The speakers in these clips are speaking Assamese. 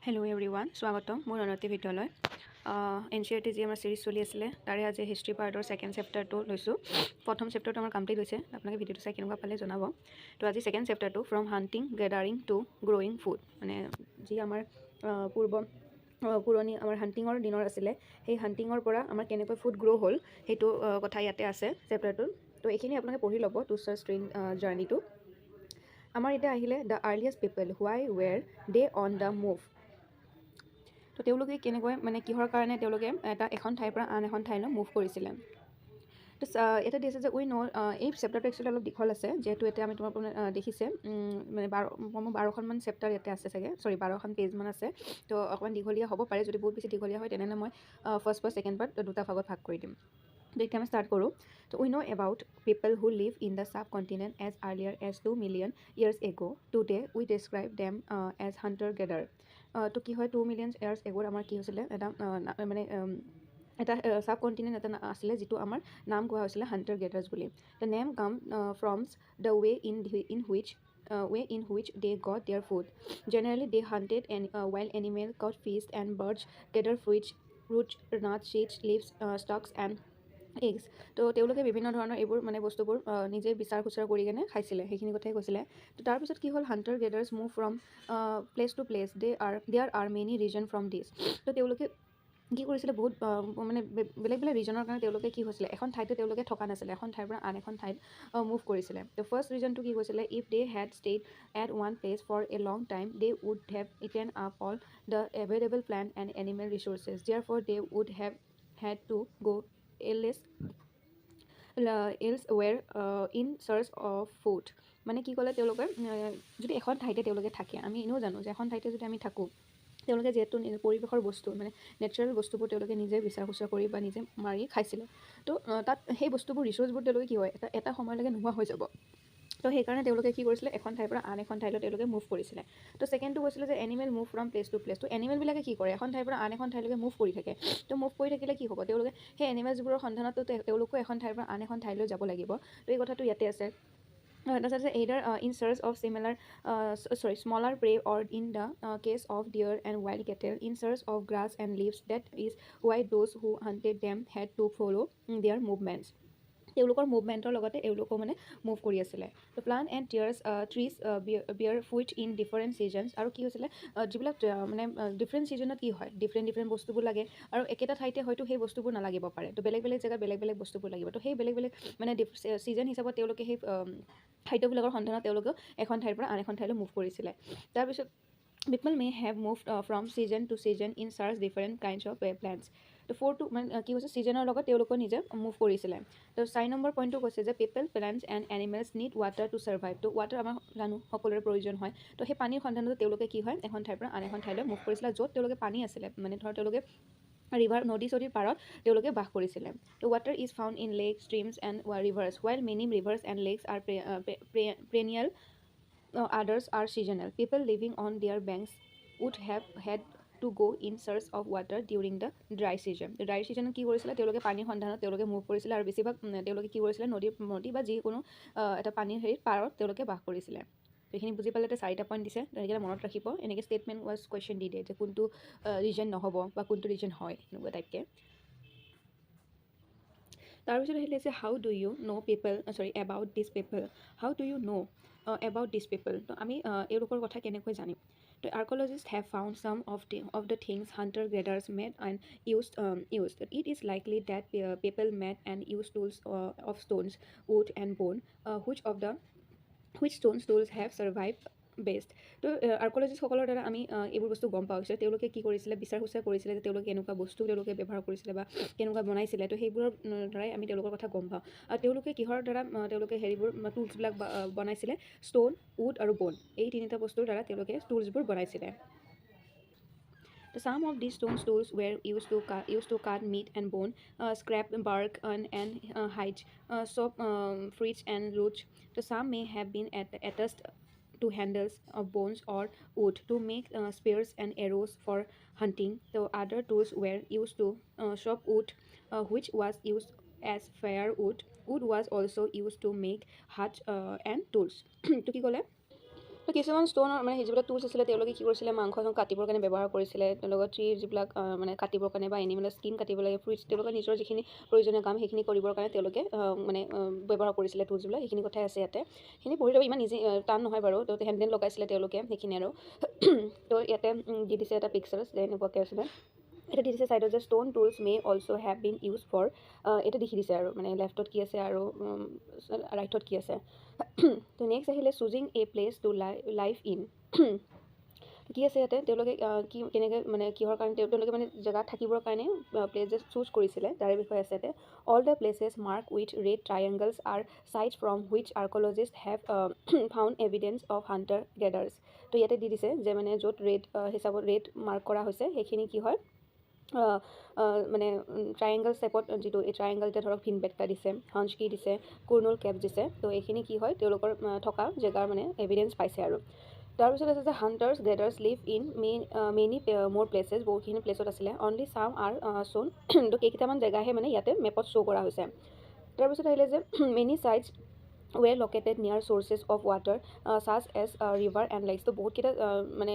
Hello everyone, স্বাগতম মোৰ অনতি ভিডিঅ'লৈ NCERT যি আমাৰ সিৰিজ চলি আছিল তাৰে আজি হিষ্ট্ৰী পাৰ্টৰ সেকেন্ড চেপ্টাৰটো লৈছো প্ৰথম চেপ্টাৰটো আমাৰ কমপ্লিট হৈছে আপোনালোকে ভিডিঅ'টো চাই কেনেকুৱা পালে জনাব তো আজি সেকেন্ড চেপ্টাৰটো from hunting gathering to growing food মানে যি আমাৰ পুৰণি আমাৰ হান্টিঙৰ দিনৰ আছিলে সেই হান্টিঙৰ পৰা আমাৰ কেনেকৈ ফুড গ্ৰো হ'ল সেইটো কথা ইয়াতে আছে চেপ্টাৰটো তো এইখিনি আপোনালোকে পঢ়ি ল'ব টু চাৰ্চ ট্ৰেইন জাৰ্নিটো আমাৰ এতিয়া আহিলে the earliest people why were they on the move তো তেওঁলোকে কেনেকৈ মানে কিহৰ কাৰণে তেওঁলোকে এখন ঠাইৰ পৰা আন এখন ঠাইলৈ মুভ কৰিছিলে তো এটা দিছে যে উই ন' এই চেপ্টাৰটো একচুৱেলি অলপ দীঘল আছে যিহেতু এতিয়া আমি তোমাৰ দেখিছে মানে 12খনমান চেপ্টাৰ ইয়াতে আছে চাগে 12খন পেজমান আছে তো অকণমান দীঘলীয়া হ'ব পাৰে যদি বহুত বেছি দীঘলীয়া হয় তেনেহ'লে মই ফাৰ্ষ্ট পাৰ্ট ছেকেণ্ড পাৰ্ট দুটা ভাগত ভাগ কৰি দিম তো এতিয়া আমি ষ্টাৰ্ট কৰোঁ তো we know' about people who live in the subcontinent as earlier as 2 million years ago today we describe them as hunter gatherer তো কি হয় 2 মিলিয়ন ইয়াৰ্ছ এগোৰ আমাৰ কি হৈছিলে এটা মানে এটা সাব কণ্টিনেণ্ট এটা আছিলে যিটো আমাৰ নাম কোৱা হৈছিলে হাণ্টাৰ গেডাৰ্ছ বুলি the name come from the way in which they got their food. Generally, they hunted wild animals, caught fish and birds, gathered fruits, nuts, seeds, leaves, stalks, and eggs. তো তেওঁলোকে বিভিন্ন ধৰণৰ এইবোৰ মানে বস্তুবোৰ নিজে বিচাৰ খুচৰা কৰি কেনে খাইছিলে সেইখিনি কথাই কৈছিলে তো তাৰপিছত কি হ'ল hunter gatherers move from place to place there are many reason from this তো তেওঁলোকে কি কৰিছিলে বহুত মানে বেলেগ বেলেগ ৰিজনৰ কাৰণে তেওঁলোকে কি হৈছিলে এখন ঠাইতে তেওঁলোকে থকা নাছিলে এখন ঠাইৰ পৰা আন এখন ঠাইত মুভ কৰিছিলে তো ফাৰ্ষ্ট ৰিজনটো কি কৈছিলে if they had stayed at one place for a long time they would have eaten up all the available plant and animal resources therefore they would have had to go' elsewhere in search of food মানে কি ক'লে তেওঁলোকে যদি এখন ঠাইতে তেওঁলোকে থাকে আমি এনেও জানো যে এখন ঠাইতে যদি আমি থাকোঁ তেওঁলোকে যিহেতু পৰিৱেশৰ বস্তু মানে নেচাৰেল বস্তুবোৰ তেওঁলোকে নিজে বিচাৰ খুচৰা কৰি বা নিজে মাৰি খাইছিলে তো তাত সেই বস্তুবোৰ ৰিচোৰ্চবোৰ তেওঁলোকে কি হয় এটা সময়লৈকে নোহোৱা হৈ যাব তো সেইকাৰণে তেওঁলোকে কি কৰিছিলে এখন ঠাইৰ পৰা আন এখন ঠাইলৈ তেওঁলোকে মুভ কৰিছিলে তো ছেকেণ্ডটো কৈছিলে যে animal move from place to place তো এনিমেলবিলাকে কি কৰে এখন ঠাইৰ পৰা আন এখন ঠাইলৈকে মুভ কৰি থাকে তো মুভ কৰি থাকিলে কি হ'ব তেওঁলোকে সেই এনিমেলছবোৰৰ সন্ধানতো তেওঁলোকো এখন ঠাইৰ পৰা আন এখন ঠাইলৈ যাব লাগিব তো এই কথাটো ইয়াতে আছে that's either in search of smaller prey or in the case of deer and wild cattle in search of grass and leaves that is why those who hunted them had to follow their movements তেওঁলোকৰ মুভমেণ্টৰ লগতে এওঁলোকো মানে মুভ কৰি আছিলে তো প্লাণ্ট এণ্ড ট্ৰিজ বিয়াৰ ফুইট ইন ডিফাৰেণ্ট ছিজনছ আৰু কি হৈছিলে যিবিলাক মানে ডিফাৰেণ্ট ছিজনত কি হয় ডিফাৰেণ্ট বস্তুবোৰ লাগে আৰু একেটা ঠাইতে হয়তো সেই বস্তুবোৰ নালাগিব পাৰে তো বেলেগ বেলেগ জেগাত বেলেগ বেলেগ বস্তুবোৰ লাগিব তো সেই বেলেগ বেলেগ মানে ছিজন হিচাপত তেওঁলোকে সেই খাদ্যবিলাকৰ সন্ধানত তেওঁলোকেও এখন ঠাইৰ পৰা আন এখন ঠাইলৈ মুভ কৰিছিলে তাৰপিছত people may have moved from season to season in search different kinds of plants তো ফ'ৰটো মানে কি হৈছে ছিজনৰ লগত তেওঁলোকে নিজে মুভ কৰিছিলে তো 4 নম্বৰ পইণ্টটো কৈছে যে people plants and animals need water to survive তো ৱাটাৰ আমাৰ জানো সকলোৰে প্ৰয়োজন হয় তো সেই পানীৰ সন্ধানত তেওঁলোকে কি হয় এখন ঠাইৰ পৰা আন এখন ঠাইলৈ মুভ কৰিছিলে য'ত তেওঁলোকে পানী আছিলে মানে ধৰ তেওঁলোকে ৰিভাৰ নদী চদীৰ পাৰত তেওঁলোকে বাস কৰিছিলে তো water is found in lake streams and rivers while many rivers and lakes are perennial others are seasonal. People living on their banks would have had to go in search of water during the dry season. The dry season কি কৰিছিলে তেওঁলোকে পানীৰ সন্ধানত তেওঁলোকে মুভ কৰিছিলে আৰু বেছিভাগ তেওঁলোকে কি কৰিছিলে নদী বা যিকোনো এটা পানীৰ হেৰিত পাৰত তেওঁলোকে বাস কৰিছিলে এইখিনি বুজি পালে 4টা পইণ্ট দিছে তেনেকৈ মনত ৰাখিব এনেকৈ ষ্টেটমেণ্ট ৱাইজ কুৱেশ্যন দি দিয়ে যে কোনটো ৰিজন নহ'ব বা কোনটো ৰিজন হয় এনেকুৱা টাইপকৈ তাৰপিছত আহিলে যে how do you know' people about this people how do you know' about these people তো আমি এওঁলোকৰ কথা কেনেকৈ জানিম তো archaeologists have found some of the things hunter gatherers made and used it is likely that people made and used tools of stones wood and bone which stones tools have survived best তো আৰ্কলজিষ্টসকলৰ দ্বাৰা আমি এইবোৰ বস্তু গম পোৱা হৈছে তেওঁলোকে কি কৰিছিলে বিচাৰ খুচৰা কৰিছিলে যে তেওঁলোকে এনেকুৱা বস্তু তেওঁলোকে ব্যৱহাৰ কৰিছিলে বা কেনেকুৱা বনাইছিলে তো সেইবোৰৰ দ্বাৰাই আমি তেওঁলোকৰ কথা গম পাওঁ আৰু তেওঁলোকে কিহৰ দ্বাৰা তেওঁলোকে হেৰিবোৰ টুলছবিলাক বনাইছিলে ষ্ট'ন উড আৰু বন এই তিনিটা বস্তুৰ দ্বাৰা তেওঁলোকে টুলছবোৰ বনাইছিলে Some of these stone tools were used to cut meat and bone, scrap bark and hide, chop fruits and roots. So some may have been attached to handles of bones or wood to make spears and arrows for hunting. The other tools were used to chop wood, which was used as firewood. Wood was also used to make huts and tools. তো কি ক'লে তো কিছুমান ষ্ট'নৰ মানে যিবিলাক টুলছ আছিলে তেওঁলোকে কি কৰিছিলে মাংস কাটিবৰ কাৰণে ব্যৱহাৰ কৰিছিলে, তেওঁলোকৰ ট্ৰিৰ যিবিলাক মানে কাটিবৰ কাৰণে বা এনিমেলৰ স্কিন কাটিব লাগে, ফ্ৰুইটছ তেওঁলোকৰ নিজৰ যিখিনি প্ৰয়োজনীয় কাম সেইখিনি কৰিবৰ কাৰণে তেওঁলোকে মানে ব্যৱহাৰ কৰিছিলে টুলছবিলাক। সেইখিনি কথাই আছে ইয়াতে, সেইখিনি পঢ়ি ল'ব, ইমান ইজি টান নহয় বাৰু। তো হেণ্ডেল লগাইছিলে তেওঁলোকে সেইখিনি আৰু তো ইয়াতে দি দিছে এটা পিকচাৰ্ছ যে এনেকুৱাকৈ আছিলে। এটা দি দিছে চাইডত যে stone tools may also' have been use for, এটা দেখি দিছে আৰু মানে লেফ্টত কি আছে আৰু ৰাইটত কি আছে। তো নেক্সট আহিলে choosing a place to life in. কি আছে ইয়াতে তেওঁলোকে কি কেনেকৈ মানে কিহৰ কাৰণে তেওঁলোকে মানে জেগাত থাকিবৰ কাৰণে প্লেচ যে চুজ কৰিছিলে তাৰে বিষয়ে আছে ইয়াতে। All the places mark with red triangles are sites from which archaeologist have found evidence of hunter gatherers. তো ইয়াতে দি দিছে যে মানে য'ত ৰেড হিচাপত ৰেড মাৰ্ক কৰা হৈছে সেইখিনি কি হয় মানে ট্ৰায়েংগল ষ্টেপত, যিটো এই ট্ৰায়েংগল এতিয়া ধৰক ভিনবেটকা দিছে, হাঞ্চকি দিছে, কুৰ্নুল কেপ দিছে। তো এইখিনি কি হয় তেওঁলোকৰ থকা জেগাৰ মানে এভিডেঞ্চ পাইছে আৰু। তাৰপিছত আছে যে হাণ্টাৰ্ছ গেডাৰ্ছ লিভ ইন মেনি মোৰ প্লেচেছ, বহুতখিনি প্লেচত আছিলে। অনলি চাম আৰ শ্ব'ন, তো কেইকেইটামান জেগাহে মানে ইয়াতে মেপত শ্ব' কৰা হৈছে। তাৰপিছত আহিলে যে many sites were located near sources of water such as river and lakes। তো বহুতকেইটা মানে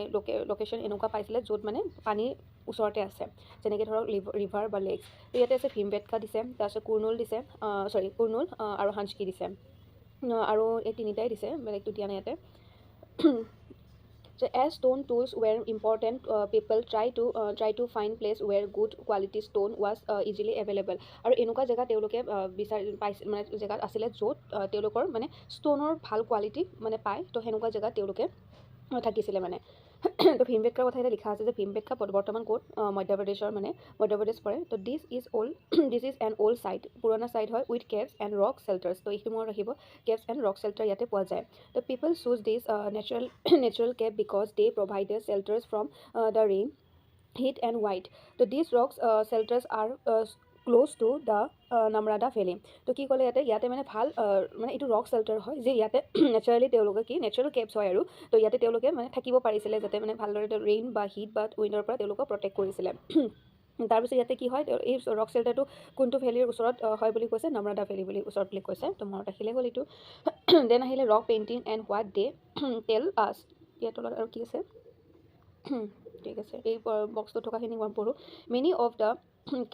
লোকেশ্যন এনেকুৱা পাইছিলে য'ত মানে পানীৰ ওচৰতে আছে, যেনেকৈ ধৰক ৰিভাৰ বা লেকছ। তো ইয়াতে আছে ভীমবেটকা দিছে, তাৰপিছত কুৰ্নুল দিছে, কুৰ্নুল আৰু হাঞ্চকি দিছে, আৰু এই তিনিটাই দিছে, বেলেগটো দিয়া নাই ইয়াতে। So as stone tools were important, people try to find place where good quality stone was easily available। আৰু এনেকুৱা জেগা তেওঁলোকে পাইছে মানে জেগাত আছিলে য'ত তেওঁলোকৰ মানে ষ্ট'নৰ ভাল কোৱালিটি মানে পায়। তো সেনেকুৱা জেগাত তেওঁলোকে থাকিছিলে মানে। তো ভীমবেটকাৰ কথা এটা লিখা আছে যে ভীমবেটকা বৰ্তমান ক'ত, মধ্যপ্ৰদেশৰ মানে মধ্যপ্ৰদেশ পৰে। তো দিছ ইজ এন অল্ড চাইট, পুৰণা চাইট হয়, with caves and rock shelters. তো এইখিনি মনত ৰাখিব, কেভছ এণ্ড ৰক শেল্টাৰ ইয়াতে পোৱা যায়। তো people choose this natural cave because they provided shelters from the rain, heat and white। So these rocks shelters are close to the Narmada valley. তো কি ক'লে ইয়াতে মানে ভাল মানে এইটো ৰক শেল্টাৰ হয় যে ইয়াতে নেচাৰেলি তেওঁলোকে কি নেচাৰেল কেভছ হয় আৰু। তো ইয়াতে তেওঁলোকে মানে থাকিব পাৰিছিলে যাতে মানে ভালদৰে ৰেইন বা হিট বা উইণ্ডৰ পৰা তেওঁলোকক প্ৰটেক্ট কৰিছিলে। তাৰপিছত ইয়াতে কি হয়, এই ৰক শেল্টাৰটো কোনটো ভেলীৰ ওচৰত হয় বুলি কৈছে, নামৰাদা ভেলী বুলি ওচৰত বুলি কৈছে। তো মনত ৰাখিলে হ'ল এইটো। দেন আহিলে ৰক পেইণ্টিং এণ্ড হোৱাট দে টেল আছ। ইয়াৰ তলত আৰু কি আছে, ঠিক আছে, এই বক্সটো থকাখিনি মই পঢ়োঁ। Many of the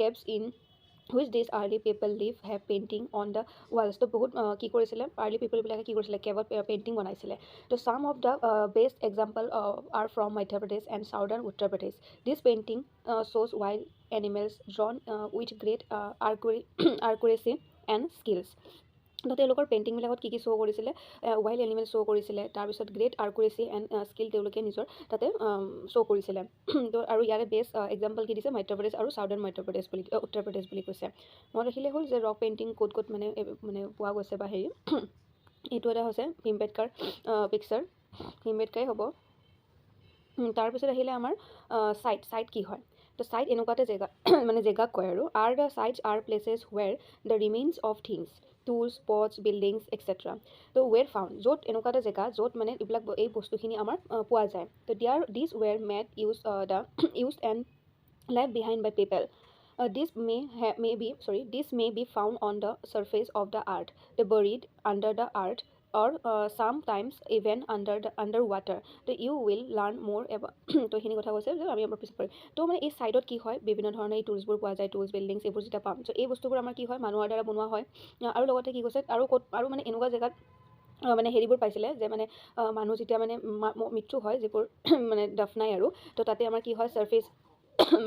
caves in which this early people live have painting on the walls. তো বহুত কি কৰিছিলে আৰ্লি পিপলবিলাকে কি কৰিছিলে, কেভত পেইণ্টিং বনাইছিলে। তো some of the best example are from Madhya Pradesh and southern Uttar Pradesh. This painting শ্ব'জ wild animals drawn with great accuracy and skills. তো তেওঁলোকৰ পেইণ্টিংবিলাকত কি শ্ব' কৰিছিলে, ৱাইল্ড এনিমেল শ্ব' কৰিছিলে, তাৰপিছত গ্ৰেট আৰ্কুৰেচি এণ্ড স্কিল তেওঁলোকে নিজৰ তাতে শ্ব' কৰিছিলে। তো আৰু ইয়াৰে বেষ্ট এক্সাম্পল কি দিছে, মধ্যপ্ৰদেশ আৰু চাউদাৰ্ণ মধ্যপ্ৰদেশ বুলি উত্তৰ প্ৰদেশ বুলি কৈছে। মনত ৰাখিলে হ'ল যে ৰক পেইণ্টিং ক'ত ক'ত মানে পোৱা গৈছে বা হেৰি। এইটো এটা হৈছে ভীমবেটকাৰ পিকচাৰ, ভীমবেটকাই হ'ব। তাৰপিছত আহিলে আমাৰ চাইট কি হয়। তো চাইট এনেকুৱা এটা জেগা মানে জেগাক কয় আৰু। Are the sites are places where the remains of things, tools, pots, buildings etcetera. তো ৱেৰ ফাউণ্ড, য'ত এনেকুৱা এটা জেগা য'ত মানে এইবিলাক এই বস্তুখিনি আমাৰ পোৱা যায়। তো this were made use and left behind by people. This may be found on the surface of the earth, buried under the earth, or sometimes even underwater. So you will learn more about তো সেইখিনি কথা কৈছে যে আমি আমাৰ পিছত পঢ়িম। তো মানে এই ছাইডত কি হয়, বিভিন্ন ধৰণৰ এই টুলছবোৰ পোৱা যায়, টুলছ, বিল্ডিংছ এইবোৰ যেতিয়া পাম। চ' এই বস্তুবোৰ আমাৰ কি হয়, মানুহৰ দ্বাৰা বনোৱা হয়। আৰু লগতে কি কৈছে, আৰু ক'ত আৰু মানে এনেকুৱা জেগাত মানে হেৰিবোৰ পাইছিলে যে মানে মানুহ যেতিয়া মানে মৃত্যু হয়, যিবোৰ মানে দফনাই আৰু। তো তাতে আমাৰ কি হয়, ছাৰ্ফেচ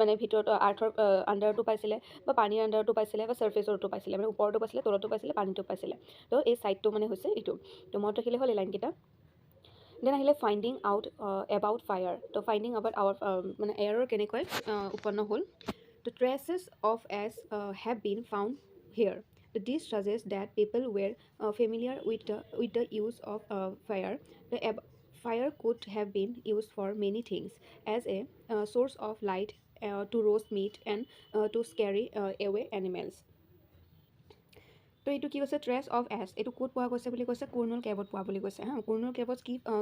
মানে ভিতৰত আৰ্থৰ আণ্ডাৰটো পাইছিলে বা পানীৰ আণ্ডাৰটো পাইছিলে বা ছাৰ্ফেচৰটো পাইছিলে, মানে ওপৰতো পাইছিলে, তলতো পাইছিলে, পানীটো পাইছিলে। তো এই ছাইডটো মানে হৈছে এইটো। তো মনত ৰাখিলে হ'ল এই লাইনকেইটা। দেন আহিলে ফাইণ্ডিং আউট এবাউট ফায়াৰ। তো ফাইণ্ডিং এবাউট মানে এয়াৰৰ কেনেকৈ উৎপন্ন হ'ল। তো traces of ash have been found here. This suggests that people were familiar with the use of fire. Fire could have been used for many things, as a source of light, to roast meat, and to scare away animals. তো এইটো কি কৈছে ট্ৰেছ অফ এছ, এইটো ক'ত পোৱা গৈছে বুলি কৈছে কুৰ্নুল কেভত পোৱা বুলি কৈছে হা। কুৰ্নুল কেভত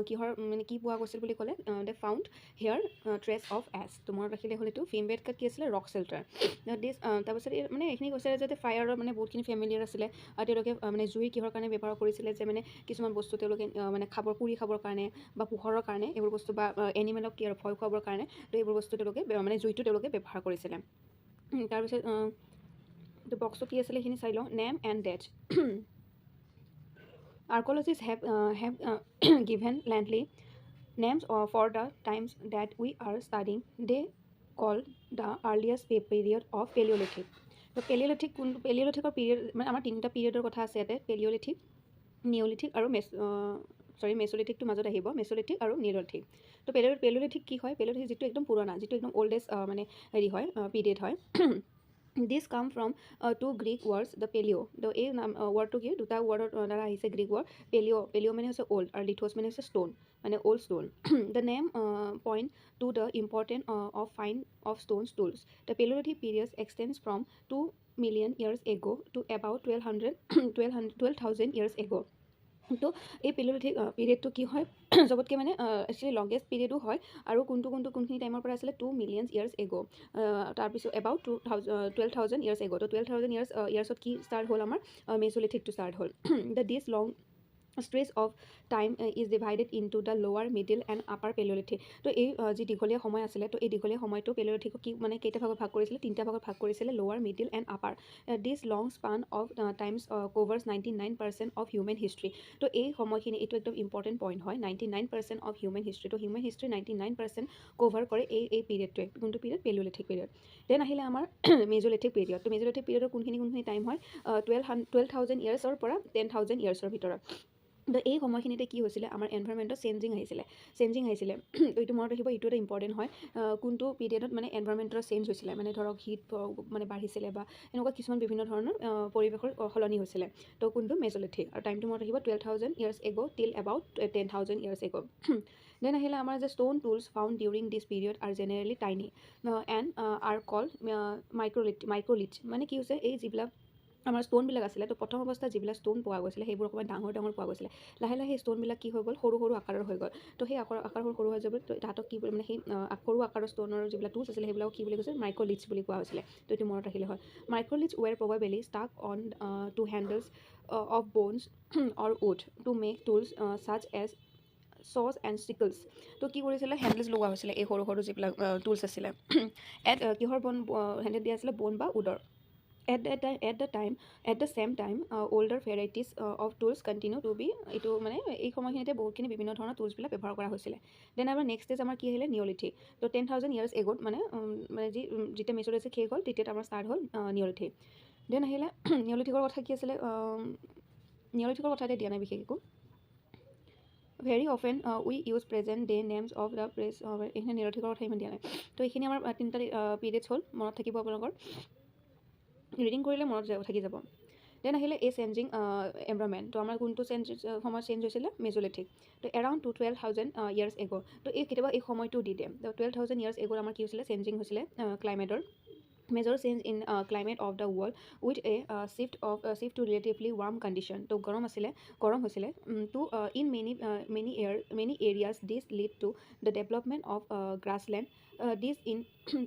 কিহৰ মানে কি পোৱা গৈছিল বুলি ক'লে they found here trace of ash. তো মনত ৰাখিলে হ'ল এইটো ফিমবেটকাত কি আছিলে ৰক চেল্টাৰ দিছ। তাৰপিছত মানে এইখিনি কৈছে যে ফায়াৰৰ মানে বহুতখিনি ফেমিলিয়াৰ আছিলে আৰু তেওঁলোকে মানে জুই কিহৰ কাৰণে ব্যৱহাৰ কৰিছিলে যে মানে কিছুমান বস্তু তেওঁলোকে মানে পুৰি খাবৰ কাৰণে বা পোহৰৰ কাৰণে এইবোৰ বস্তু বা এনিমেলক কি আৰু ভয় খুৱাবৰ কাৰণে তো এইবোৰ বস্তু তেওঁলোকে মানে জুইটো তেওঁলোকে ব্যৱহাৰ কৰিছিলে। তাৰপিছত তো বক্সটো কি আছিলে সেইখিনি চাই লওঁ name and date. Archaeologists have given lengthy names for the times that we are studying. They call the earliest period of Paleolithic. তো পেলিঅ'লিথিকৰ পিৰিয়ড মানে আমাৰ তিনিটা পিৰিয়ডৰ কথা আছে ইয়াতে পেলিঅ'লিথিক, নিঅ'লিথিক আৰু মেছ'লিথিকটো মাজত আহিব মেছ'লিথিক আৰু নিঅ'লিথিক। তো পেলিঅ'লিথিক কি হয় পেলিঅ'লিথিক যিটো একদম পুৰণা যিটো একদম অল্ডেষ্ট মানে হেৰি হয় পিৰিয়ড হয়। This come from two Greek words, the paleo. The wordটো কি দুটা ৱৰ্ডৰ দ্বাৰা আহিছে গ্ৰীক ৱৰ্ড পেলিঅ মানে হৈছে অল্ড আৰু লিথোছ মানে হৈছে ষ্টোন মানে old stone. The name point to the importance of find of stones tools. The Paleolithic period extends from 2 million years ago to about 12,000 years ago. তো এই পেলিঅ'লিথিক পিৰিয়ডটো কি হয় চবতকৈ মানে একচুৱেলি লংগেষ্ট পিৰিয়ডো হয় আৰু কোনখিনি টাইমৰ পৰা আছিলে 2 মিলিয়ন ইয়াৰ্ছ এগ' তাৰপিছত এবাউট 12,000 ইয়াৰ্ছ এগ' তো 12,000 ইয়াৰ্ছত কি ষ্টাৰ্ট হ'ল আমাৰ মেছ'লিথিকটো ষ্টাৰ্ট হ'ল। দিছ লং stretch of time is divided into the lower middle and upper Paleolithic. তো এই যি দীঘলীয়া সময় আছিলে তো এই দীঘলীয়া সময়টো পেলিঅ'লিথিকক কি মানে কেইটা ভাগত ভাগ কৰিছিলে তিনিটা ভাগত ভাগ কৰিছিলে lower middle and upper. This long span of times covers 99% of human history. তো এই সময়খিনি এইটো একদম ইম্পৰ্টেণ্ট পইণ্ট হয় 99% of human history. তো হিউমেন হিষ্ট্ৰী 99% কভাৰ কৰে এই পিৰিয়ডটোৱে কোনটো পিৰিয়ড পেলিঅ'লিথিক পিৰিয়ড। দেন আহিলে আমাৰ মেজ'লিথিক পিৰিয়ড। তো মেজ'লিথিক পিৰিয়ডৰ কোনখিনি টাইম হয় 12,000 ইয়াৰ্ছৰ পৰা 10,000 ইয়াৰ্ছৰ ভিতৰত। তো এই সময়খিনিতে কি হৈছিলে আমাৰ এনভাইৰমেণ্টত চেঞ্জিং আহিছিলে তো এইটো মনত ৰাখিব এইটো এটা ইম্পৰ্টেণ্ট হয় কোনটো পিৰিয়ডত মানে এনভাইৰমেণ্টৰ চেঞ্জ হৈছিলে মানে ধৰক হিট মানে বাঢ়িছিলে বা এনেকুৱা কিছুমান বিভিন্ন ধৰণৰ পৰিৱেশৰ সলনি হৈছিলে তো কোনটো মেজ'লিথিক আৰু টাইমটো মনত ৰাখিব 12,000 years ago' till about 10,000 years ago'. Then আহিলে আমাৰ যে stone tools found during this period are generally tiny and are called microlith. মানে কি হৈছে এই যিবিলাক আমাৰ ষ্ট'নবিলাক আছিলে তো প্ৰথম অৱস্থাত যিবিলাক ষ্ট'ন পোৱা গৈছিলে সেইবোৰ অকণমান ডাঙৰ পোৱা গৈছিলে লাহে লাহে সেই ষ্ট'নবিলাক কি হৈ গ'ল সৰু আকাৰৰ হৈ গ'ল। তো সেই আকাৰ সৰু হৈ যাব তো তাহাঁতক কি মানে সেই সৰু আকাৰৰ ষ্ট'নৰ যিবিলাক টুলছ আছিলে সেইবিলাক কি বুলি কৈছে মাইক্ৰ'লিথ বুলি কোৱা হৈছিলে। তো এইটো মনত ৰাখিলে হয় microlith were probably stuck on to handles of bones or wood to make tools such as saws and sickles. তো কি কৰিছিলে হেণ্ডেলছ লগোৱা হৈছিলে এই সৰু যিবিলাক টুলছ আছিলে কিহৰ হেণ্ডেল দিয়া আছিলে বন বা উডৰ। At the same time, older varieties of tools continue to be এইটো মানে এই সময়খিনিতে বহুতখিনি বিভিন্ন ধৰণৰ টুলছবিলাক ব্যৱহাৰ কৰা হৈছিলে। দেন আমাৰ নেক্সট ষ্টেজ আমাৰ কি আহিলে নিঅ'লিথিক। তো 10,000 ইয়াৰ্ছ এগ'ত মানে যেতিয়া মেছ'লিথিক শেষ হ'ল তেতিয়া আমাৰ ষ্টাৰ্ট হ'ল নিঅ'লিথিক। দেন আহিলে নিঅ'লিথিকৰ কথা কি আছিলে নিঅ'লিথিকৰ কথা এতিয়া দিয়া নাই বিশেষ একো। Very often we use present day names of the place এইখিনি নিঅ'লিথিকৰ কথা ইমান দিয়া নাই। তো এইখিনি আমাৰ তিনিটা পিৰিয়ডছ হ'ল মনত থাকিব আপোনালোকৰ ৰিডিং কৰিলে মনত থাকি যাব। দেন আহিলে এই চেঞ্জিং এনভাইৰনমেণ্ট তো আমাৰ কোনটো সময় চেঞ্জ হৈছিলে মেজ'লিথিক। তো এৰাউণ্ড 12,000 ইয়াৰ্ছ এগ' তো কেতিয়াবা এই সময়টো দি দিয়ে তো 12,000 ইয়াৰ্ছ এগ'ত আমাৰ কি হৈছিলে চেঞ্জিং হৈছিলে ক্লাইমেটৰ major change in climate of the world with a shift to relatively warm condition. তো গৰম হৈছিলে too in many areas this lead to the development of grassland. This in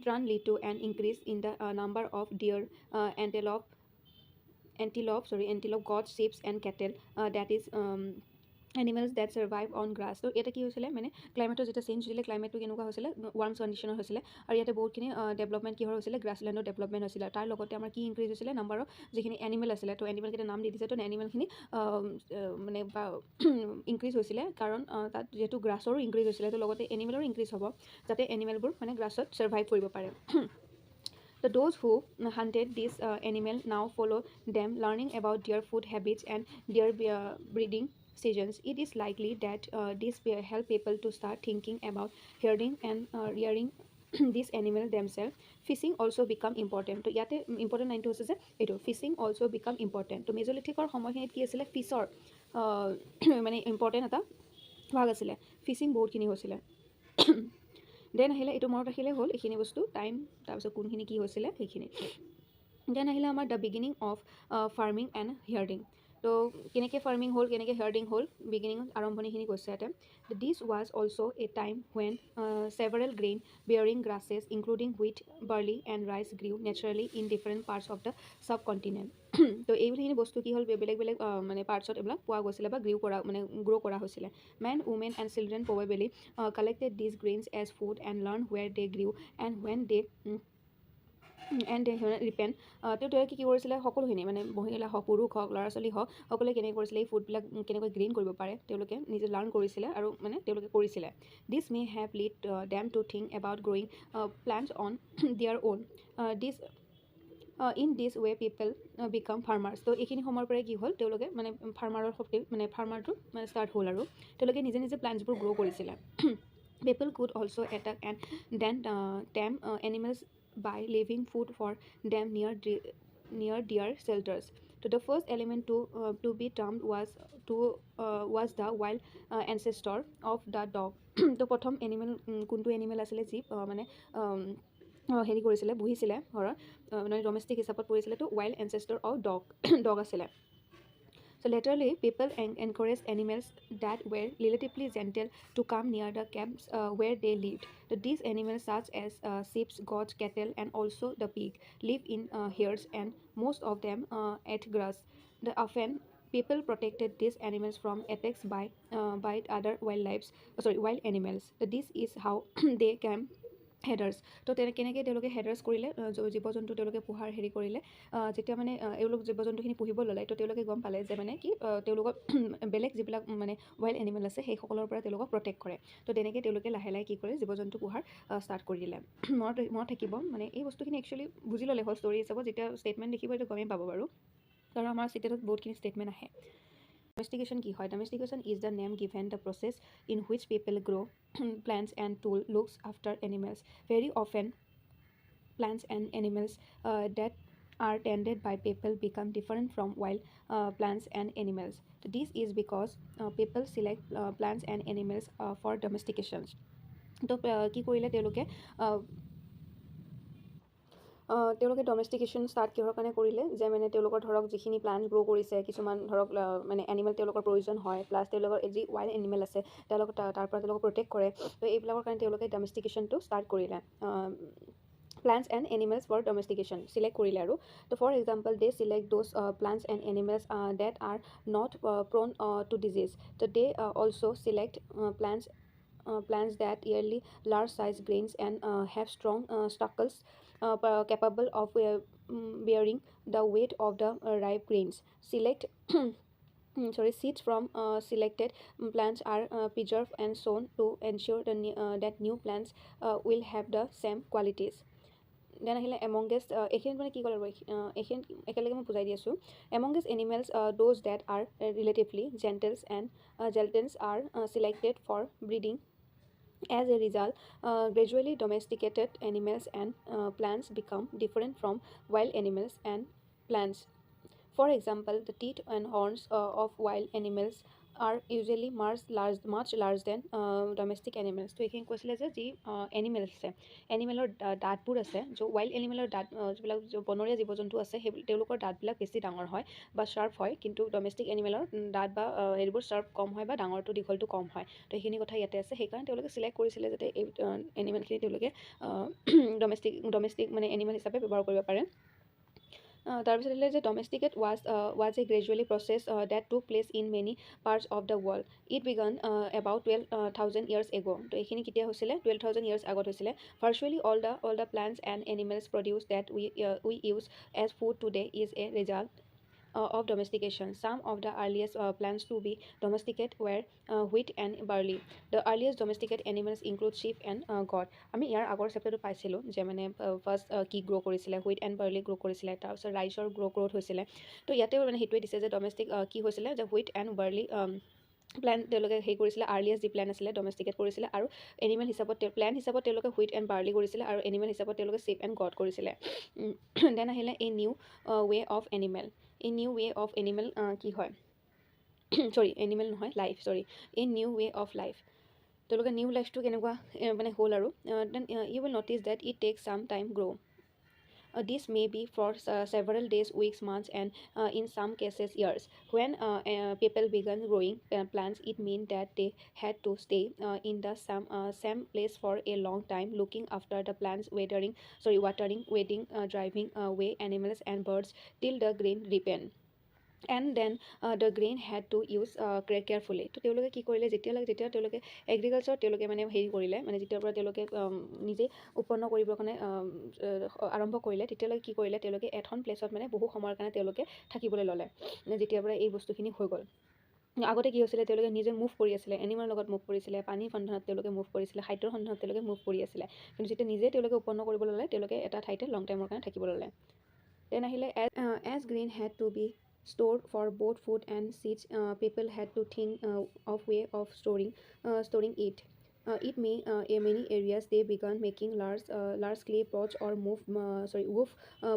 turn lead to an increase in the number of deer, antelope, goats, sheep and cattle that is animals that survive on grass. তো এটা কি হৈছিলে মানে ক্লাইমেটৰ যেতিয়া চেঞ্জ হৈছিলে ক্লাইমেটটো কেনেকুৱা হৈছিলে ৱাৰ্ম কণ্ডিশ্যনৰ হৈছিলে আৰু ইয়াতে বহুতখিনি ডেভেলপমেণ্ট কিহৰ হৈছিলে গ্ৰাছলেণ্ডৰ ডেভেলপমেণ্ট হৈছিলে। তাৰ লগতে আমাৰ কি ইনক্ৰিজ হৈছিলে নাম্বাৰ অফ যিখিনি এনিমেল আছিলে তো এনিমেলকেইটা নাম দি দিছে তো এনিমেলখিনি মানে ইনক্ৰিজ হৈছিলে কাৰণ তাত যিহেতু গ্ৰাছৰো ইনক্ৰিজ হৈছিলে তো লগতে এনিমেলৰো ইনক্ৰিজ হ'ব যাতে এনিমেলবোৰ মানে গ্ৰাছত ছাৰ্ভাইভ কৰিব পাৰে। So those who hunted this animal now follow them, learning about their food habits and their breeding seasons. It is likely that this will help people to start thinking about herding and rearing this animal themselves. Fishing also become important. তো ইয়াতে ইম্পৰ্টেণ্ট লাইনটো হৈছে যে এইটো ফিচিং অলছ' বিকাম ইম্পৰ্টেণ্ট। তো মেজ'লিথিকৰ সময়খিনিত কি আছিলে ফিছৰ মানে ইম্পৰ্টেণ্ট এটা ভাগ আছিলে ফিচিং বহুতখিনি হৈছিলে। দেন আহিলে এইটো মনত ৰাখিলে হ'ল এইখিনি বস্তু টাইম তাৰপিছত কোনখিনি কি হৈছিলে সেইখিনি। দেন আহিলে আমাৰ the beginning of farming and herding. তো কেনেকৈ ফাৰ্মিং হ'ল, কেনেকৈ হিয়াৰ্ডিং হ'ল, বিগিনিং আৰম্ভণিখিনি কৈছে ইয়াতে। This was also' a time when several grain bearing grasses including wheat, barley and rice grew naturally in different parts of the subcontinent. তো এইখিনি বস্তু কি হ'ল, বেলেগ বেলেগ মানে পাৰ্টছত এইবিলাক পোৱা গৈছিলে বা গ্ৰ' কৰা হৈছিলে। Men, women and children probably collected this grains as food and learn where they grew and when they ripened. তেওঁলোকে কি কৰিছিলে, সকলোখিনি মানে মহিলা হওক, পুৰুষ হওক, ল'ৰা ছোৱালী হওক, সকলোৱে কেনেকৈ কৰিছিলে, এই ফুডবিলাক কেনেকৈ গ্ৰেইন কৰিব পাৰে তেওঁলোকে নিজে লাৰ্ণ কৰিছিলে আৰু মানে তেওঁলোকে কৰিছিলে। This may have lead them to think about growing plants on their own. In this way people become farmers. তো এইখিনি সময়ৰ পৰাই কি হ'ল, তেওঁলোকে মানে ফাৰ্মাৰটো মানে ষ্টাৰ্ট হ'ল আৰু তেওঁলোকে নিজে নিজে প্লান্টছবোৰ গ্ৰ' কৰিছিলে। People could also attack and then tame animals by leaving food for them near their shelters. So the first element to be tamed was the wild ancestor of the dog. তো প্ৰথম এনিমেল কোনটো এনিমেল আছিলে যি মানে হেৰি কৰিছিলে, পুহিছিলে ঘৰত, মানে ডমেষ্টিক হিচাপত পৰিছিলে, তো ৱাইল্ড এনচেষ্টাৰ অফ ডগ আছিলে। So laterally, people encouraged animals that were relatively gentle to come near the camps where they lived. So these animals, such as sheep, goats, cattle, and also the pig, live in herds, and most of them ate grass. Often, people protected these animals from attacks by other wild animals. So this is how they came হেডাৰ্ছ। তো কেনেকৈ তেওঁলোকে হেডাৰ্ছ কৰিলে, জীৱ জন্তু তেওঁলোকে পোহাৰ হেৰি কৰিলে, যেতিয়া মানে এওঁলোক জীৱ জন্তুখিনি পুহিব ল'লে, তো তেওঁলোকে গম পালে যে মানে কি তেওঁলোকৰ বেলেগ যিবিলাক মানে ৱাইল্ড এনিমেল আছে সেইসকলৰ পৰা তেওঁলোকক প্ৰটেক্ট কৰে। তো তেনেকৈ তেওঁলোকে লাহে লাহে কি কৰে, জীৱ জন্তু পোহাৰ ষ্টাৰ্ট কৰি দিলে। মনত থাকিব মানে এই বস্তুখিনি একচুৱেলি বুজি ল'লে হ'ল ষ্টৰী হিচাপত, যেতিয়া ষ্টেটমেণ্ট দেখিব এইটো গমেই পাব বাৰু, কাৰণ আমাৰ চিটেটত বহুতখিনি ষ্টেটমেণ্ট আহে। Domestication কি হয়? Domestication is the name given the process in which people grow plants and tool looks after animals. Very often, plants and animals that are tended by people become different from wild plants and animals. This is because people select plants and animals for domestications. তো কি কৰিলে তেওঁলোকে ডমেষ্টিকেশ্যন ষ্টাৰ্ট কিহৰ কাৰণে কৰিলে, যে মানে তেওঁলোকৰ ধৰক যিখিনি প্লাণ্ট গ্ৰ' কৰিছে, কিছুমান ধৰক মানে এনিমেল তেওঁলোকৰ প্ৰয়োজন হয়, প্লাছ তেওঁলোকৰ যি ৱাইল্ড এনিমেল আছে তেওঁলোকক তাৰ পৰা তেওঁলোকক প্ৰটেক্ট কৰে। তো এইবিলাকৰ কাৰণে তেওঁলোকে ডমেষ্টিকেশ্যনটো ষ্টাৰ্ট কৰিলে। Plants and animals for domestication select কৰিলে আৰু। তো for example, they select those plants and animals that are not prone to disease. So they also select plants that yearly large size grains and have strong stalks capable of bearing the weight of the ripe grains. Seeds from selected plants are preserved and sown to ensure that new plants will have the same qualities. Then আহিলে এমংগেষ্ট, এইখিনিত মানে কি ক'লে এইখিনি একেলগে মই বুজাই দি আছোঁ। Amongst animals those that are relatively gentles are selected for breeding. As a result, gradually domesticated animals and plants become different from wild animals and plants. For example, the teeth and horns of wild animals are usually much larger than domestic animals. তো এইখিনি কৈছিলে যে যি এনিমেল আছে, এনিমেলৰ দাঁতবোৰ আছে, ৱাইল্ড এনিমেলৰ দাঁত যিবিলাক বনৰীয়া জীৱ জন্তু আছে সেই তেওঁলোকৰ দাঁতবিলাক বেছি ডাঙৰ হয় বা শ্বাৰ্প হয়, কিন্তু ডমেষ্টিক এনিমেলৰ দাঁত বা হেৰিবোৰ শ্বাৰ্প কম হয় বা ডাঙৰটো দীঘলটো কম হয়। তো এইখিনি কথা ইয়াতে আছে, সেইকাৰণে তেওঁলোকে চিলেক্ট কৰিছিলে যাতে এই এনিমেলখিনি তেওঁলোকে ডমেষ্টিক মানে এনিমেল হিচাপে ব্যৱহাৰ কৰিব পাৰে। তাৰপিছত আহিলে যে domesticate was a gradually process that took place in many parts of the world. It began about 12,000 years ago. তো এইখিনি কেতিয়া হৈছিলে? 12,000 years আগত হৈছিলে। Virtually all the plants and animals produced that we use as food today is a result of domestication. Some of the earliest plants to be domesticated were wheat and barley. The earliest domesticated animals include sheep and goat. আমি ইয়াৰ আগৰ চেপ্টাৰটো পাইছিলোঁ যে মানে ফাৰ্ষ্ট কি গ্ৰ' কৰিছিলে, হুইট এণ্ড বাৰ্লি গ্ৰ' কৰিছিলে, তাৰপিছত ৰাইচৰ গ্ৰ'থ হৈছিলে। তো ইয়াতেও মানে সেইটোৱে দিছে যে ডমেষ্টিক কি হৈছিলে, যে হুইট এণ্ড বাৰ্লি প্লেন তেওঁলোকে হেৰি কৰিছিলে, আৰ্লিয়েষ্ট যি প্লেন আছিলে ডমেষ্টিকেট কৰিছিলে, আৰু এনিমেল হিচাপত প্লেন হিচাপত তেওঁলোকে হুইট এণ্ড বাৰ্লি কৰিছিলে, আৰু এনিমেল হিচাপত তেওঁলোকে sheep এণ্ড goat কৰিছিলে। দেন আহিলে a new way of animal. এই নিউ ৱে অফ এনিমেল কি হয়, এনিমেল নহয়, লাইফ, এই নিউ ৱে অফ লাইফ তেওঁলোকে নিউ লাইফটো কেনেকুৱা মানে হ'ল আৰু। Then you will notice that it takes some time grow' This may be for several days, weeks, months, and in some cases years. When people began growing plants, it meant that they had to stay in the same place for a long time, looking after the plants, watering, weeding, driving away animals and birds till the grain ripened. And then the grain had to use carefully. তো তেওঁলোকে কি কৰিলে, যেতিয়া তেওঁলোকে এগ্ৰিকালচাৰত তেওঁলোকে মানে হেৰি কৰিলে, মানে যেতিয়াৰ পৰা তেওঁলোকে নিজে উৎপন্ন কৰিবৰ কাৰণে আৰম্ভ কৰিলে, তেতিয়ালৈকে কি কৰিলে, তেওঁলোকে এখন প্লেচত মানে বহু সময়ৰ কাৰণে তেওঁলোকে থাকিবলৈ ল'লে, যেতিয়াৰ পৰা এই বস্তুখিনি হৈ গ'ল। আগতে কি হৈছিলে, তেওঁলোকে নিজে মুভ কৰি আছিলে, এনিমেলৰ লগত মুভ কৰিছিলে, পানীৰ সন্ধানত তেওঁলোকে মুভ কৰিছিলে, খাদ্যৰ সন্ধানত তেওঁলোকে মুভ কৰি আছিলে। কিন্তু যেতিয়া নিজে তেওঁলোকে উৎপন্ন কৰিবলৈ ল'লে, তেওঁলোকে এটা ঠাইতে লং টাইমৰ কাৰণে থাকিবলৈ ল'লে। Then আহিলে as grain had to be stored for both food and seeds, people had to think of way of storing it. It may in many areas they began making large clay pots or woof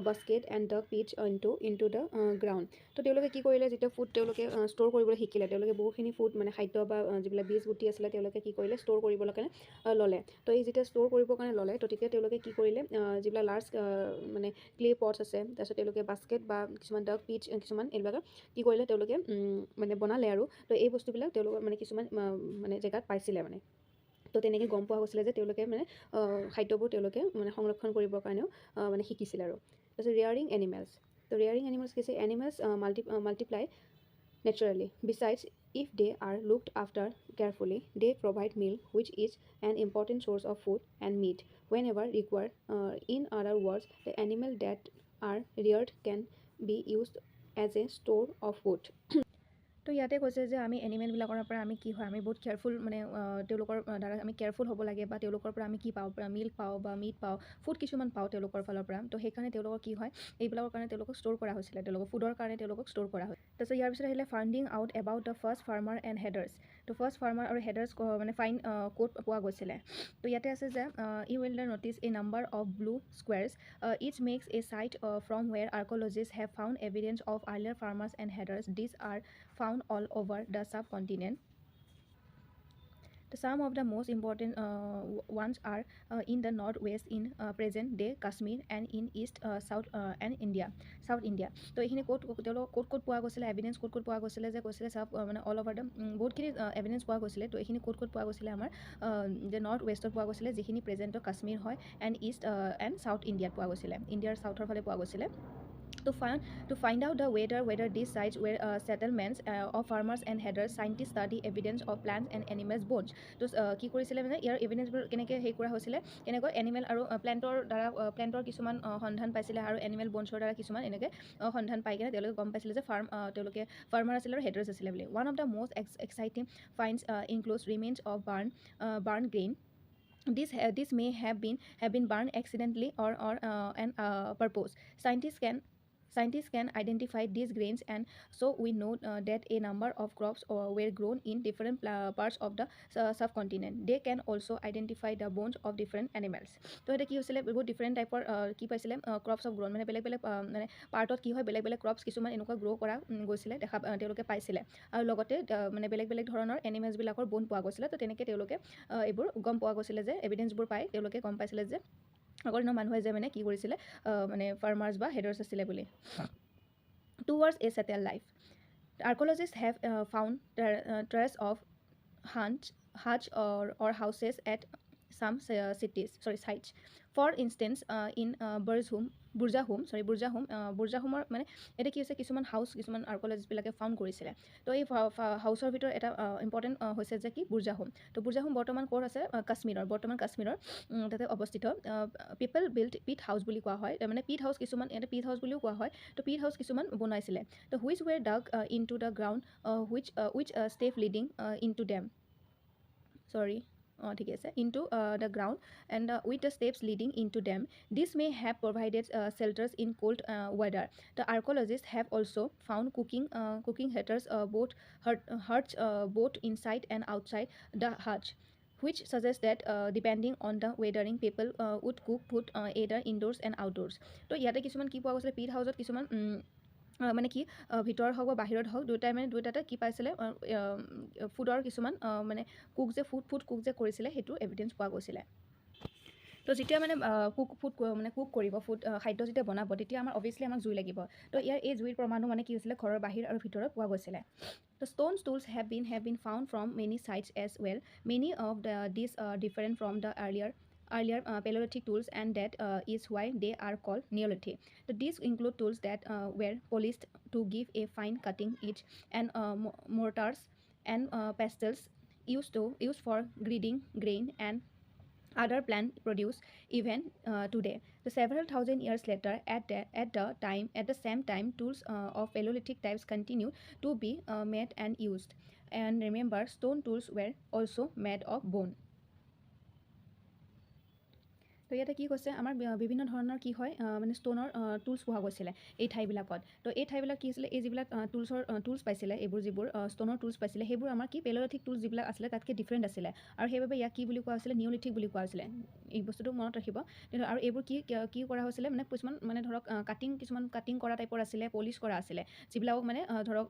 basket and dug pitch into the ground. তো তেওঁলোকে কি কৰিলে, যেতিয়া ফুড তেওঁলোকে ষ্ট'ৰ কৰিবলৈ শিকিলে, তেওঁলোকে বহুখিনি ফুড মানে খাদ্য বা যিবিলাক বীজ গুটি আছিলে তেওঁলোকে কি কৰিলে, ষ্ট'ৰ কৰিবলৈ কাৰণে ল'লে। তো এই যেতিয়া ষ্ট'ৰ কৰিবৰ কাৰণে ল'লে, তো তেতিয়া তেওঁলোকে কি কৰিলে, যিবিলাক লাৰ্জ মানে ক্লে পটছ আছে, তাৰপিছত তেওঁলোকে বাস্কেট বা কিছুমান ডাগ পিচ কিছুমান এইবিলাক কি কৰিলে, তেওঁলোকে মানে বনালে আৰু। তো এই বস্তুবিলাক তেওঁলোকে মানে কিছুমান মানে জেগাত পাইছিলে মানে। তো তেনেকৈ গম পোৱা গৈছিলে যে তেওঁলোকে মানে খাদ্যবোৰ তেওঁলোকে মানে সংৰক্ষণ কৰিবৰ কাৰণেও মানে শিকিছিলে আৰু। তাৰপিছত ৰেয়াৰিং এনিমেলছ। তো ৰেয়াৰিং এনিমেলছ কি আছে, animals multiply naturally. Besides, if they are looked after carefully, they provide milk, which is an important source of food, and meat whenever required. In other words, the animal that are reared can be used as a store of food. তো ইয়াতে কৈছে যে আমি এনিমেলবিলাকৰ পৰা আমি কি হয়, আমি বহুত কেয়াৰফুল মানে তেওঁলোকৰ দ্বাৰা আমি কেয়াৰফুল হ'ব লাগে, বা তেওঁলোকৰ পৰা আমি কি পাওঁ, মিল্ক পাওঁ বা মিট পাওঁ, ফুড কিছুমান পাওঁ তেওঁলোকৰ ফালৰ পৰা। তো সেইকাৰণে তেওঁলোকৰ কি হয়, এইবিলাকৰ কাৰণে তেওঁলোকক ষ্ট'ৰ কৰা হৈছিলে, তেওঁলোকৰ ফুডৰ কাৰণে তেওঁলোকক ষ্ট'ৰ কৰা হয়। তাৰপিছত ইয়াৰ পিছত আহিলে finding out about the first farmer and herders. তো ফাৰ্ষ্ট ফাৰ্মাৰ আৰু হেডাৰ্ছ মানে ক'ত পোৱা গৈছিলে। তো ইয়াতে আছে যে you will notice a number of blue squares its makes a site from where archaeologist have found evidence of earlier farmers and herders. This are found all over the subcontinent. Some of the most important ones are in the northwest in present-day Kashmir and in east south and South India. তো এইখিনি ক'ত পোৱা গৈছিলে, এভিডেন্স ক'ত পোৱা গৈছিলে, যে কৈছিলে চব মানে অল অভাৰ দ্য বহুতখিনি এভিডেন্স পোৱা গৈছিলে। তো এইখিনি ক'ত পোৱা গৈছিলে, আমাৰ যে নৰ্থ ৱেষ্টত পোৱা গৈছিলে, যিখিনি প্ৰেজেণ্টৰ কাশ্মীৰ হয়, এণ্ড ইষ্ট এণ্ড চাউথ ইণ্ডিয়াত পোৱা গৈছিলে, ইণ্ডিয়াৰ চাউথৰ ফালে পোৱা গৈছিলে। To find out the whether these sites were settlements of farmers and headers, scientists study evidence of plants and animals bones. তো কি কৰিছিলে মানে ইয়াৰ এভিডেন্সবোৰ কেনেকৈ হেৰি কৰা হৈছিলে, কেনেকৈ এনিমেল আৰু প্লেণ্টৰ কিছুমান সন্ধান পাইছিলে, আৰু এনিমেল বনছৰ দ্বাৰা কিছুমান এনেকৈ সন্ধান পাই কিনে তেওঁলোকে গম পাইছিলে যে তেওঁলোকে ফাৰ্মাৰ আছিলে আৰু হেডাৰ্ছ আছিলে বুলি। One of the most exciting finds includes remains of barn grain. This may have been burned accidentally or an purpose. Scientists can identify these grains, and so we know that a number of crops were grown in different parts of the subcontinent. They can also identify the bones of different animals. তো এটা কি হৈছিলে, বহুত ডিফাৰেণ্ট টাইপৰ কি পাইছিলে, ক্ৰপছ অফ গ্ৰ'ন, মানে বেলেগ মানে পাৰ্টত কি হয়, বেলেগ ক্ৰপছ কিছুমান এনেকুৱা গ্ৰ' কৰা গৈছিলে, তেওঁলোকে পাইছিলে, আৰু লগতে মানে বেলেগ ধৰণৰ এনিমেলছবিলাকৰ বোন পোৱা গৈছিলে। তো তেনেকৈ তেওঁলোকে এইবোৰ গম পোৱা গৈছিলে, যে এভিডেন্সবোৰ পাই তেওঁলোকে গম পাইছিলে যে আগৰ দিনৰ মানুহে যে মানে কি কৰিছিলে, মানে ফাৰ্মাৰ্ছ বা হেডাৰ্ছ আছিলে বুলি। Towards a settled life, archaeologists have found traces of huts or houses at some sites. For instance, in বুৰ্জাহোমৰ মানে এটা কি হৈছে, কিছুমান আৰ্ক'লজিষ্টবিলাকে ফাউণ্ড কৰিছিলে। তো এই হাউচৰ ভিতৰত এটা ইম্পৰ্টেণ্ট হৈছে যে কি, বুৰ্জাহোম। তো বুৰ্জাহোম বৰ্তমান ক'ত আছে, কাশ্মীৰৰ তাতে অৱস্থিত। পিপল বিল্ড পিট হাউচ বুলি কোৱা হয়, মানে পিট হাউচ কিছুমান, এটা পিট হাউচ বুলিও কোৱা হয়। তো পিট হাউচ কিছুমান বনাইছিলে। তো হুইচ ৱেৰ ডাগ into the ground which step leading into them. ঠিক আছে, into the ground and with the steps leading into them. This may have provided shelters in cold weather. The archaeologists have also found cooking heaters, both inside and outside the hut, which suggests that depending on the weathering, people would cook food either indoors and outdoors. তো ইয়াতে কিছুমান কি পোৱা গৈছিলে, পিট হাউচত কিছুমান মানে কি ভিতৰত হওক বা বাহিৰত হওক দুয়োটাতে কি পাইছিলে, ফুডৰ কিছুমান মানে ফুড কুক যে কৰিছিলে, সেইটো এভিডেন্স পোৱা গৈছিলে। তো যেতিয়া মানে ফুড মানে কুক কৰিব খাদ্য যেতিয়া বনাব তেতিয়া আমাৰ অভিয়াছলি আমাক জুই লাগিব। তো ইয়াৰ এই জুইৰ প্ৰমাণো মানে কি হৈছিলে ঘৰৰ বাহিৰ আৰু ভিতৰত পোৱা গৈছিলে। The stone tools have been found from many sites as well. Many of these are different from the earlier Paleolithic tools, and that is why they are called Neolithic. So these include tools that were polished to give a fine cutting edge, and mortars and pestles used for grinding grain and other plant produce even today. So several thousand years later, at the same time, tools of Paleolithic types continue to be made and used. And remember, stone tools were also made of bone. তো ইয়াতে কি কৈছে আমাৰ বিভিন্ন ধৰণৰ কি হয় মানে ষ্ট'নৰ টুলছ পোৱা গৈছিলে এই ঠাইবিলাকত। তো এই ঠাইবিলাক কি হৈছিলে এই যিবিলাক টুলছ পাইছিলে এইবোৰ যিবোৰ ষ্ট'নৰ টুলছ পাইছিলে সেইবোৰ আমাৰ কি পেলোলিথিক টুলছ যিবিলাক আছিলে তাতকৈ ডিফাৰেণ্ট আছিলে আৰু সেইবাবে ইয়াক কি বুলি কোৱা হৈছিলে নিঅলিথিক বুলি কোৱা হৈছিলে। এই বস্তুটো মনত ৰাখিব। আৰু এইবোৰ কি কৰা হৈছিলে মানে কিছুমান মানে ধৰক কিছুমান কাটিং কৰা টাইপৰ আছিলে, পলিছ কৰা আছিলে যিবিলাকক মানে ধৰক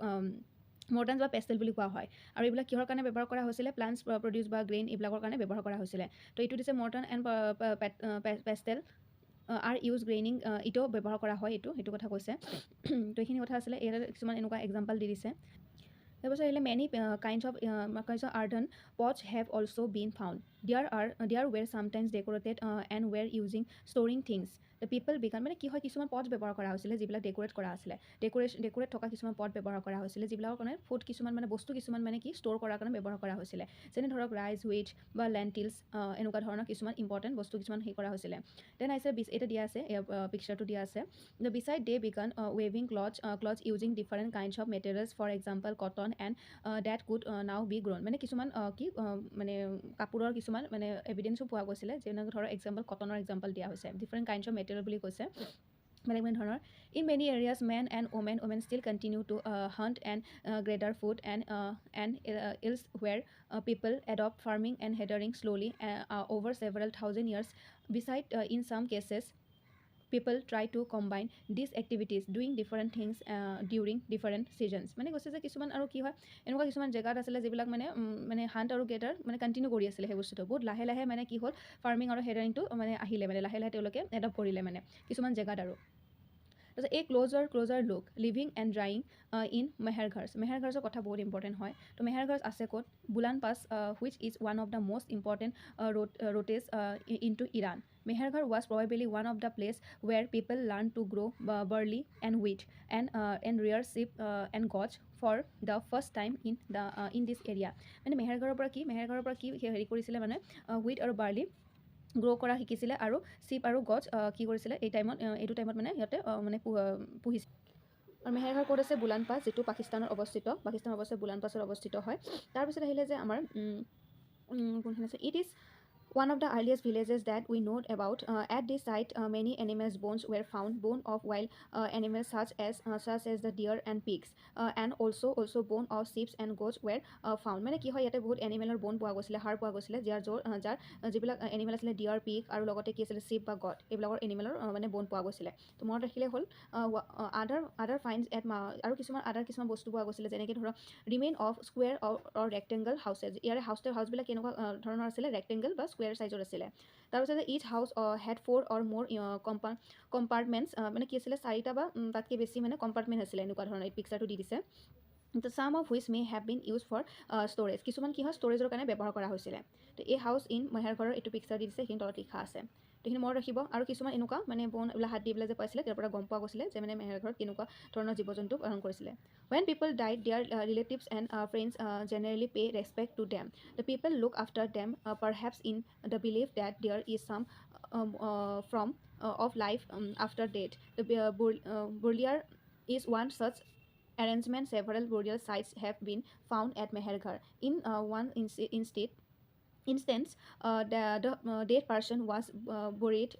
মৰ্টান বা পেষ্টেল বুলি কোৱা হয়। আৰু এইবিলাক কিহৰ কাৰণে ব্যৱহাৰ কৰা হৈছিলে প্লাণ্টছ প্ৰডিউচ বা গ্ৰেইন এইবিলাকৰ কাৰণে ব্যৱহাৰ কৰা হৈছিলে। তো এইটো দিছে মৰ্টান এণ্ড পেষ্টেল আৰ ইউজ গ্ৰেইনিং এইটো ব্যৱহাৰ কৰা হয় এইটো কথা কৈছে। তো এইখিনি কথা আছিলে ইয়াত কিছুমান এনেকুৱা এক্সাম্পল দি দিছে। তাৰপিছত আহিলে many kinds of earthen pots have also been found. There were sometimes decorated and were using storing things. The people began মানে কি হয় কিছুমান পট ব্যৱহাৰ কৰা হৈছিলে যিবিলাক ডেকোৰেট কৰা আছিলে ডেকোৰেট থকা কিছুমান পট ব্যৱহাৰ কৰা হৈছিলে যিবিলাকৰ কাৰণে ফুড কিছুমান মানে বস্তু কিছুমান মানে কি ষ্ট'ৰ কৰাৰ কাৰণে ব্যৱহাৰ কৰা হৈছিলে যেনে ধৰক ৰাইচ হুইট বা লেণ্টিলছ এনেকুৱা ধৰণৰ কিছুমান ইম্পৰ্টেণ্ট বস্তু কিছুমান কৰা হৈছিলে। দেন আহিছে এটা দিয়া আছে পিকচাৰটো দিয়া আছে। The beside they began weaving cloths using different kinds of materials, for example cotton and that could now be grown. মানে কিছুমান কি মানে কাপোৰৰ কিছুমান মানে এভিডেঞ্চো পোৱা গৈছিলে যেনেকৈ ধৰক এক্সাম্পল কটনৰ এক্সাম্পল দিয়া হৈছে ডিফাৰেণ্ট কাইণ্ডছ অফ মেটেৰিয়েল বুলি কৈছে বেলেগ বেলেগ ধৰণৰ। In many areas men and women still continue to hunt and gather food and elsewhere people adopt farming and হেডাৰিং slowly over several thousand years. Beside in some cases people try to combine these activities doing different things during different seasons. মানে কৈছে যে কিছুমান আৰু কি হয় এনেকুৱা কিছুমান জেগাত আছিলে যিবিলাক মানে হাণ্ট আৰু গেডাৰ মানে কণ্টিনিউ কৰি আছিলে সেই বস্তুটো বহুত লাহে লাহে মানে কি হ'ল ফাৰ্মিং আৰু হেডাৰিংটো মানে আহিলে মানে লাহে লাহে তেওঁলোকে এডপ্ট কৰিলে মানে কিছুমান জেগাত আৰু। তাৰপিছত এই closer look living and drying in মেহেৰঘাৰ্ছৰ কথা বহুত ইম্পৰ্টেণ্ট হয়। তো মেহেৰঘাৰ্ছ আছে ক'ত Bolan pass which is one of the most important routes into Iran. Mehergar was probably one of the place where people learned to grow barley and wheat and rear sheep and goats for the first time in this area. মানে মেহেৰঘৰৰ পৰা কি হেৰি কৰিছিলে মানে হুইট আৰু বাৰ্লি গ্ৰ' কৰা শিকিছিলে আৰু চিপ আৰু গছ কি কৰিছিলে এইটো টাইমত মানে সিহঁতে মানে পুহিছিলে। আৰু মেহেৰঘৰ ক'ত আছে বুলান পাছ যিটো পাকিস্তানৰ অৱস্থিত বুলান পাছৰ অৱস্থিত হয়। তাৰপিছত আহিলে যে আমাৰ কোনখিনি আছে it is one of the earliest villages that we know about. At this site, many animals' bones were found, bone of wild animals such as the deer and pigs, and also bone of sheep and goats were found. মানে কি হয় ইয়াতে বহুত এনিমেলৰ বোন পোৱা গৈছিলে হাড় পোৱা গৈছিলে যাৰ যিবিলাক এনিমেল আছিলে ডিয়াৰ পিগ আৰু লগতে কি আছিলে চিপ বা গট এইবিলাকৰ এনিমেলৰ মানে বোন পোৱা গৈছিলে। তো মনত ৰাখিলে হ'ল আদাৰ ফাইণ্ডছ এট আৰু কিছুমান বস্তু পোৱা গৈছিলে যেনেকৈ ধৰক remain of square or rectangle houses. ইয়াৰে হাউচবিলাক কেনেকুৱা ধৰণৰ আছিলে ৰেক্টেংগল বা স্কুৱেৰ চাইজৰ আছিলে। তাৰপিছত ইচ হাউচ হেড 4 or more কম্পাৰ্টমেণ্টছ মানে কি আছিলে 4টা বা তাতকৈ বেছি মানে কম্পাৰ্টমেণ্ট আছিলে এনেকুৱা ধৰণৰ এই পিকচাৰটো দি দিছে। The some of which may have been used for storage. কিছুমান কি হয় ষ্ট'ৰেজৰ কাৰণে ব্যৱহাৰ কৰা হৈছিলে। তো এই হাউচ ইন মেহেৰঘৰৰ এইটো পিকচাৰ দি দিছে সেইখিনি তলত লিখা আছে। তো সেইখিনি মনত ৰাখিব। আৰু কিছুমান এনেকুৱা মানে বন এইবিলাক হাত দি পেলাই যে পাইছিলে তাৰ পৰা গম পোৱা গৈছিলে যে মানে মেহেৰঘৰত কেনেকুৱা ধৰণৰ জীৱ জন্তু পালন কৰিছিলে। When people died, their relatives and friends generally pay respect to them. The people look after them, perhaps in the belief that there is some form of life after death. The burial is one such arrangement. Several burial sites have been found at Meherghar. In one instance, the dead person was buried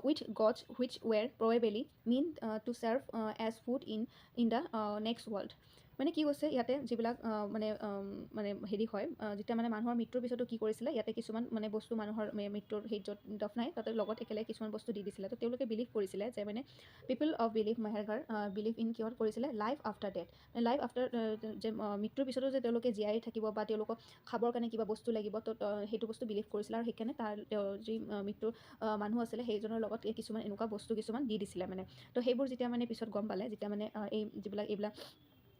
with gods which were probably meant to serve as food in the next world. মানে কি কৈছে ইয়াতে যিবিলাক মানে হেৰি হয় যেতিয়া মানে মানুহৰ মৃত্যুৰ পিছতো কি কৰিছিলে ইয়াতে কিছুমান মানে বস্তু মানুহৰ মৃত্যুৰ সেই য'ত দফনাই তাতে লগত একেলগে কিছুমান বস্তু দি দিছিলে তো তেওঁলোকে বিলিভ কৰিছিলে যে মানে পিপল অফ বিলিভ মেহেৰগাৰ বিলিভ ইন কিহত কৰিছিলে life after death life after যে মৃত্যুৰ পিছতো যে তেওঁলোকে জীয়াই থাকিব বা তেওঁলোকক খাবৰ কাৰণে কিবা বস্তু লাগিব তো সেইটো বস্তু বিলিভ কৰিছিলে আৰু সেইকাৰণে তাৰ যি মৃত্যুৰ মানুহ আছিলে সেইজনৰ লগত কিছুমান এনেকুৱা বস্তু কিছুমান দি দিছিলে মানে তো সেইবোৰ যেতিয়া মানে পিছত গম পালে যেতিয়া মানে এই যিবিলাক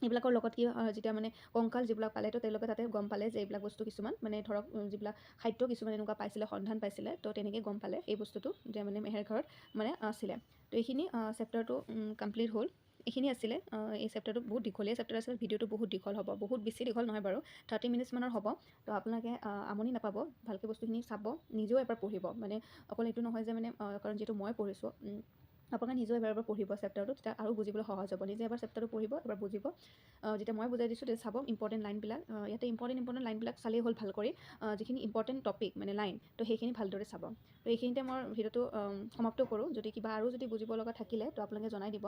এইবিলাকৰ লগত কি যেতিয়া মানে কংকাল যিবিলাক পালে তো তেওঁলোকে তাতে গম পালে যে এইবিলাক বস্তু কিছুমান মানে ধৰক যিবিলাক খাদ্য কিছুমান এনেকুৱা পাইছিলে সন্ধান পাইছিলে তো তেনেকৈ গম পালে এই বস্তুটো যে মানে মেহেৰ ঘৰত মানে আছিলে তো এইখিনি চেপ্টাৰটো কমপ্লিট হ'ল এইখিনি আছিলে এই চেপ্টাৰটো বহুত দীঘলীয়া চেপ্টাৰ আছিলে ভিডিঅ'টো বহুত দীঘল হ'ব বহুত বেছি দীঘল নহয় বাৰু 30 মিনিটছমানৰ হ'ব তো আপোনালোকে আমনি নাপাব ভালকৈ বস্তুখিনি চাব নিজেও এবাৰ পঢ়িব মানে অকল এইটো নহয় যে মানে কাৰণ যিহেতু মই পঢ়িছোঁ আপোনালোকে নিজেও এবাৰ পঢ়িব চেপ্টাৰটো তেতিয়া আৰু বুজিবলৈ সহজ হ'ব নিজে এবাৰ চেপ্টাৰটো পঢ়িব এবাৰ বুজিব যেতিয়া মই বুজাই দিছোঁ তেতিয়া চাব ইম্পৰ্টেণ্ট লাইনবিলাক ইয়াতে ইম্পৰ্টেণ্ট লাইনবিলাক চালেই হ'ল ভাল কৰি যিখিনি ইম্পৰ্টেণ্ট টপিক মানে লাইন তো সেইখিনি ভালদৰে চাব তো এইখিনিতে মই ভিডিঅ'টো সমাপ্ত কৰোঁ যদি কিবা আৰু যদি বুজিব লগা থাকিলে তো আপোনালোকে জনাই দিব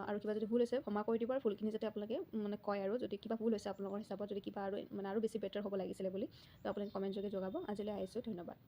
আৰু কিবা যদি ভুল হৈছে ক্ষমা কৰি দিব আৰু ভুলখিনি যাতে আপোনালোকে মানে কয় আৰু যদি কিবা ভুল হৈছে আপোনালোকৰ হিচাপত যদি কিবা আৰু মানে আৰু বেছি বেটাৰ হ'ব লাগিছিলে বুলি তো আপোনালোকে কমেণ্ট যোগে জনাব আজিলৈ আহিছোঁ ধন্যবাদ